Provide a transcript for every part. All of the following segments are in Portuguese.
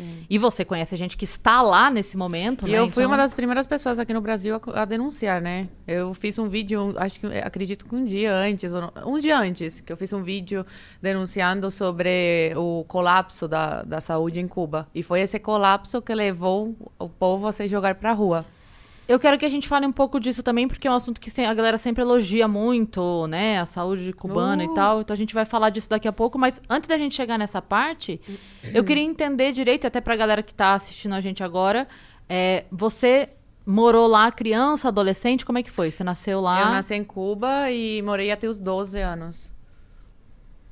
Sim. E você conhece gente que está lá nesse momento, E né? eu fui Então, uma das primeiras pessoas aqui no Brasil a denunciar, né? Eu fiz um vídeo, acredito que um dia antes, que eu fiz um vídeo denunciando sobre o colapso da saúde em Cuba. E foi esse colapso que levou o povo a se jogar pra rua. eu quero que a gente fale um pouco disso também, porque é um assunto que a galera sempre elogia muito, né? A saúde cubana e tal. Então a gente vai falar disso daqui a pouco. Mas antes da gente chegar nessa parte, eu queria entender direito, até pra galera que tá assistindo a gente agora. Você morou lá criança, adolescente? Como é que foi? Você nasceu lá? Eu nasci em Cuba e morei até os 12 anos.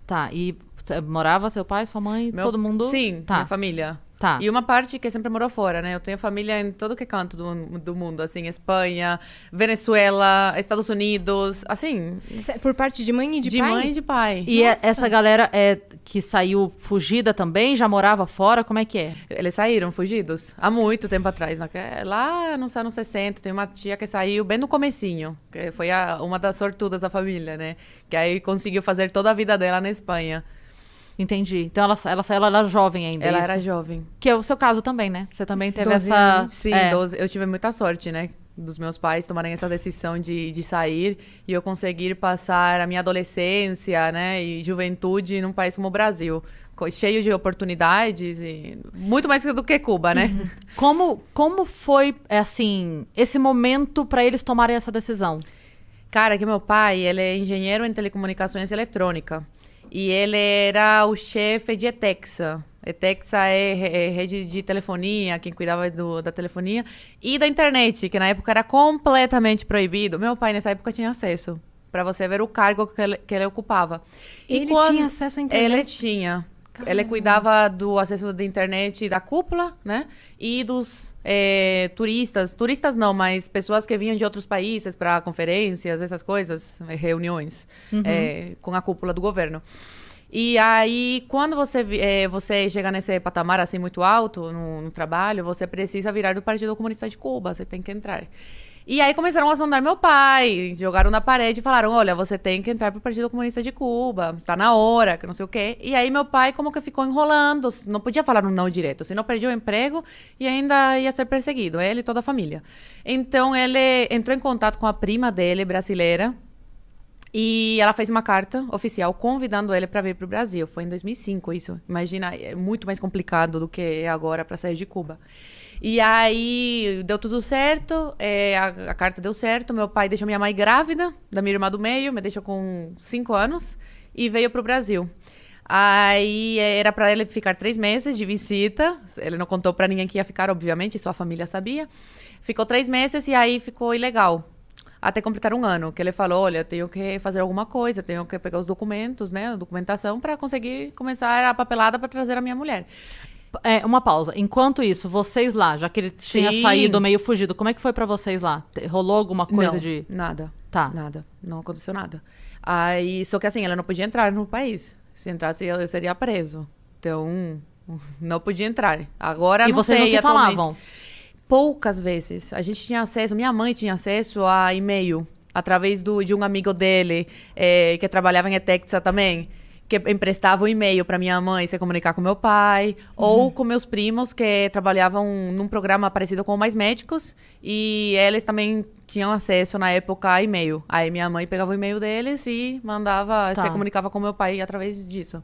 Tá, e morava seu pai, sua mãe, todo mundo? Sim, Tá. minha família. Tá. E uma parte que sempre morou fora, né? Eu tenho família em todo que é canto do mundo, assim, Espanha, Venezuela, Estados Unidos, assim, Por parte de mãe e de pai? mãe e de pai. E Nossa. essa galera que saiu fugida também, já morava fora? Como é que é? Eles saíram fugidos há muito tempo atrás. Lá nos anos 60, tem uma tia que saiu bem no comecinho, que foi uma das sortudas da família, né? Que aí conseguiu fazer toda a vida dela na Espanha. Entendi. Então ela saiu, ela era jovem ainda. Ela isso? era jovem. Que é o seu caso também, né? Você também teve 12 essa. anos. Sim, 12. Eu tive muita sorte, né? Dos meus pais tomarem essa decisão de sair e eu conseguir passar a minha adolescência, né? E juventude num país como o Brasil. Cheio de oportunidades e muito mais do que Cuba, né? Como foi, assim, esse momento para eles tomarem essa decisão? Cara, que meu pai, ele é engenheiro em telecomunicações e eletrônica. E ele era o chefe de ETEXA. ETEXA é rede de telefonia, quem cuidava da telefonia. E da internet, que na época era completamente proibido. Meu pai, nessa época, tinha acesso. Pra você ver o cargo que ele ocupava. Ele tinha acesso à internet? Ele tinha. Ele cuidava do acesso da internet da cúpula, né? E dos turistas. Turistas não, mas pessoas que vinham de outros países para conferências, essas coisas, reuniões com a cúpula do governo. E aí, quando você chega nesse patamar assim muito alto no trabalho, você precisa virar do Partido Comunista de Cuba, você tem que entrar. E aí começaram a sondar meu pai, jogaram na parede e falaram, olha, você tem que entrar pro Partido Comunista de Cuba, está na hora, que não sei o quê. E aí meu pai como que ficou enrolando, não podia falar um não direto, senão perdia o emprego e ainda ia ser perseguido, ele e toda a família. Então ele entrou em contato com a prima dele, brasileira, e ela fez uma carta oficial convidando ele para vir pro Brasil. Foi em 2005 isso, imagina, é muito mais complicado do que é agora para sair de Cuba. E aí, deu tudo certo, a carta deu certo, meu pai deixou minha mãe grávida, da minha irmã do meio, me deixou com 5 anos, e veio pro Brasil. Aí, era para ele ficar 3 meses de visita, ele não contou para ninguém que ia ficar, obviamente, só a família sabia. Ficou 3 meses e aí ficou ilegal, até completar 1 ano, que ele falou, olha, eu tenho que fazer alguma coisa, tenho que pegar os documentos, né, a documentação, para conseguir começar a papelada para trazer a minha mulher. Uma pausa. Enquanto isso, vocês lá, já que ele tinha Sim. saído meio fugido, como é que foi pra vocês lá? Rolou alguma coisa Não, de... nada. Tá. Nada. Não aconteceu nada. Aí, só que assim, ela não podia entrar no país. Se entrasse, ela seria preso. Então, não podia entrar. Agora, E não vocês sei, não se atualmente. falavam? Poucas vezes. A gente tinha acesso, minha mãe tinha acesso a e-mail, através de um amigo dele, que trabalhava em ETEXA também, que emprestava o e-mail para minha mãe se comunicar com meu pai, ou com meus primos que trabalhavam num programa parecido com o Mais Médicos, e eles também tinham acesso na época a e-mail. Aí minha mãe pegava o e-mail deles e mandava, Tá. se comunicava com meu pai através disso.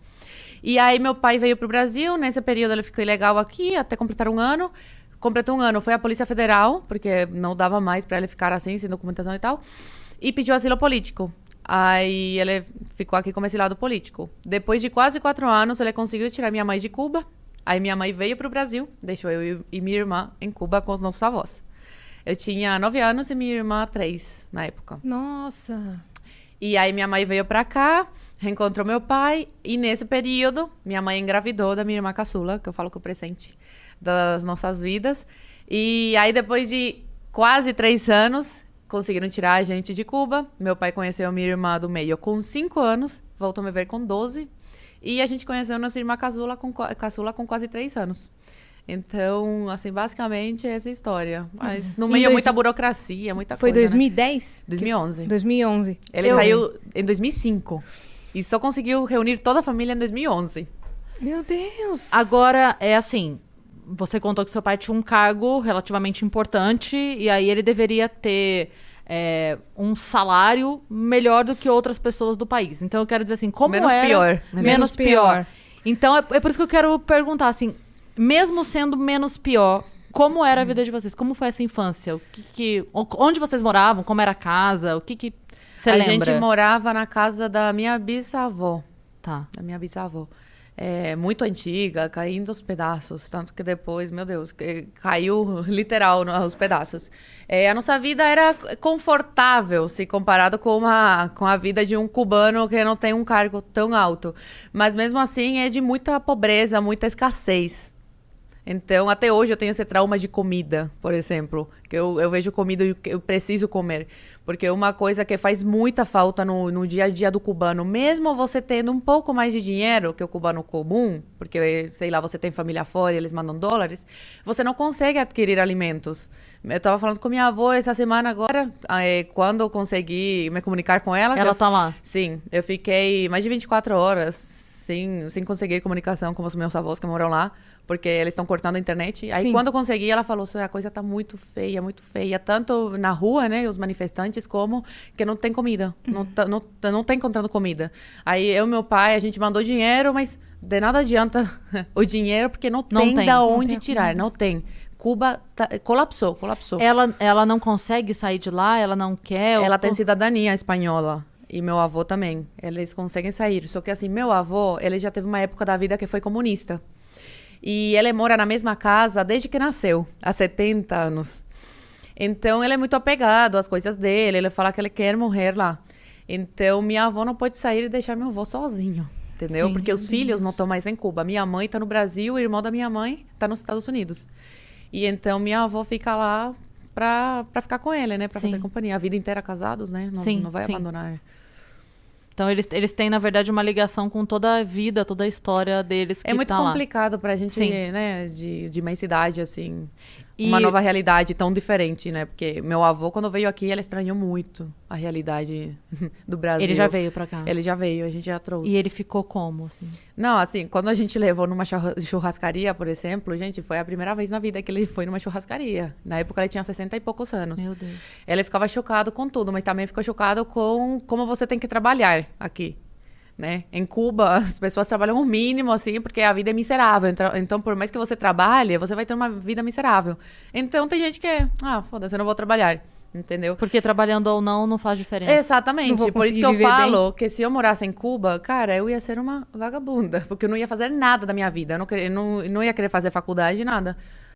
E aí meu pai veio pro Brasil, nesse período ele ficou ilegal aqui, até completar 1 ano. Completou 1 ano, foi a Polícia Federal, porque não dava mais para ele ficar assim, sem documentação e tal, e pediu asilo político. Aí ele ficou aqui como exilado político. Depois de quase 4 anos, ele conseguiu tirar minha mãe de Cuba. Aí minha mãe veio pro Brasil, deixou eu e minha irmã em Cuba com os nossos avós. Eu tinha 9 anos e minha irmã 3 na época. Nossa. E aí minha mãe veio pra cá, reencontrou meu pai, e nesse período, minha mãe engravidou da minha irmã caçula, que eu falo que é o presente das nossas vidas. E aí depois de quase 3 anos, conseguiram tirar a gente de Cuba. Meu pai conheceu a minha irmã do meio com 5 anos, voltou a me ver com 12. E a gente conheceu nossa irmã caçula com quase 3 anos. Então, assim, basicamente é essa história. Mas no meio é muita burocracia, muita Foi coisa, 2010? né? 2011. 2011. Ele saiu em 2005. E só conseguiu reunir toda a família em 2011. Meu Deus. Agora, é assim, você contou que seu pai tinha um cargo relativamente importante e aí ele deveria ter um salário melhor do que outras pessoas do país. Então eu quero dizer assim, como Menos era... pior. Menos pior. Então é por isso que eu quero perguntar, assim, mesmo sendo menos pior, como era a vida de vocês? Como foi essa infância? Onde vocês moravam? Como era a casa? O que você lembra? A gente morava na casa da minha bisavó. Tá. Da minha bisavó. Muito antiga, caindo aos pedaços. Tanto que depois, meu Deus, caiu literal aos pedaços. A nossa vida era confortável, se comparado com a vida de um cubano que não tem um cargo tão alto. Mas mesmo assim é de muita pobreza, muita escassez. Então, até hoje eu tenho esse trauma de comida, por exemplo. Que eu vejo comida e eu preciso comer. Porque uma coisa que faz muita falta no dia a dia do cubano, mesmo você tendo um pouco mais de dinheiro que o cubano comum, porque, sei lá, você tem família fora e eles mandam dólares, você não consegue adquirir alimentos. Eu estava falando com minha avó essa semana agora, quando eu consegui me comunicar com ela. Ela tá lá? Sim, eu fiquei mais de 24 horas sem conseguir comunicação com os meus avós que moram lá, porque eles estão cortando a internet. Aí, quando eu consegui, ela falou, a coisa tá muito feia, tanto na rua, né, os manifestantes, como que não tem comida, não tá encontrando comida. Aí, eu e meu pai, a gente mandou dinheiro, mas de nada adianta o dinheiro, porque não tem da onde tirar, não tem. Cuba colapsou. Ela não consegue sair de lá? Ela não quer? Ela tem cidadania espanhola. E meu avô também. Eles conseguem sair. Só que assim, meu avô, ele já teve uma época da vida que foi comunista. E ele mora na mesma casa desde que nasceu, há 70 anos. Então, ele é muito apegado às coisas dele. Ele fala que ele quer morrer lá. Então, minha avó não pode sair e deixar meu avô sozinho. Entendeu? Sim, porque os filhos não estão mais em Cuba. Minha mãe está no Brasil, o irmão da minha mãe está nos Estados Unidos. E então, minha avó fica lá pra ficar com ele, né? Pra fazer companhia. A vida inteira casados, né? Não vai abandonar. Então, eles têm, na verdade, uma ligação com toda a vida, toda a história deles que é muito tá complicado pra gente, né? De imensidade, assim. Uma nova realidade tão diferente, né? Porque meu avô, quando veio aqui, ele estranhou muito a realidade do Brasil. Ele já veio pra cá? Ele já veio, a gente já trouxe. E ele ficou como, assim? Não, assim, quando a gente levou numa churrascaria, por exemplo, gente, foi a primeira vez na vida que ele foi numa churrascaria. Na época, ele tinha 60 e poucos anos. Meu Deus. Ele ficava chocado com tudo, mas também ficou chocado com como você tem que trabalhar aqui. Né? Em Cuba, as pessoas trabalham o mínimo, assim, porque a vida é miserável. Então, por mais que você trabalhe, você vai ter uma vida miserável. Então, tem gente que foda-se, eu não vou trabalhar. Entendeu? Porque trabalhando ou não faz diferença. Exatamente. Por isso que eu falo que se eu morasse em Cuba, cara, eu ia ser uma vagabunda. Porque eu não ia fazer nada da minha vida. Eu não ia querer fazer faculdade, nada.